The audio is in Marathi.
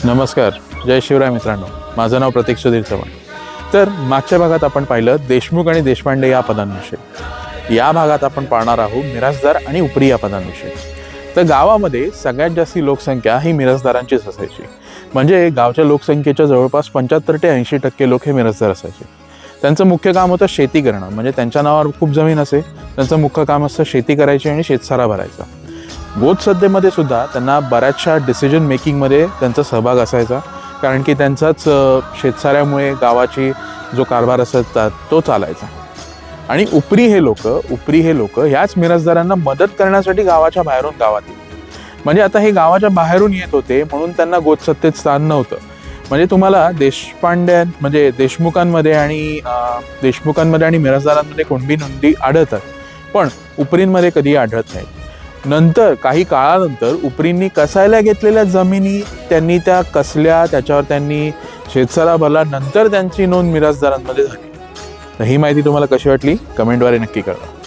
नमस्कार, जय शिवराय मित्रांनो. माझं नाव प्रतीक सुधीर चव्हाण. तर मागच्या भागात आपण पाहिलं देशमुख आणि देशपांडे या पदांविषयी. या भागात आपण पाहणार आहोत मिरासदार आणि उपरी या पदांविषयी. तर गावामध्ये सगळ्यात जास्ती लोकसंख्या ही मिरासदारांचीच असायची. म्हणजे गावच्या लोकसंख्येच्या जवळपास 75 ते 80% लोक हे मिरासदार असायचे. त्यांचं मुख्य काम होतं शेती करणं. म्हणजे त्यांच्या नावावर खूप जमीन असे, त्यांचं मुख्य काम असतं शेती करायची आणि शेतसारा भरायचा. गोदसद्देमध्ये सुद्धा त्यांना बऱ्याचशा डिसिजन मेकिंगमध्ये त्यांचा सहभाग असायचा, कारण की त्यांचाच शेतसाऱ्यामुळे गावाची जो कारभार असतात तो चालायचा. आणि उपरी हे लोक ह्याच मिरासदारांना मदत करण्यासाठी गावाच्या बाहेरून गावात येत. म्हणजे आता हे गावाच्या बाहेरून येत होते म्हणून त्यांना गोदसत्तेत स्थान नव्हतं. म्हणजे तुम्हाला देशमुखांमध्ये आणि मिरासदारांमध्ये कुणबी नोंदी आढळतात, पण उपरींमध्ये कधी आढळत नाही. नंतर काही काळानंतर उपरींनी कसायला घेतलेल्या जमिनी त्यांनी त्या कसल्या, त्याच्यावर त्यांनी शेतसारा भरला, नंतर त्यांची नोंद मिरासदारांमध्ये झाली. तर ही माहिती तुम्हाला कशी वाटली कमेंटद्वारे नक्की कळवा.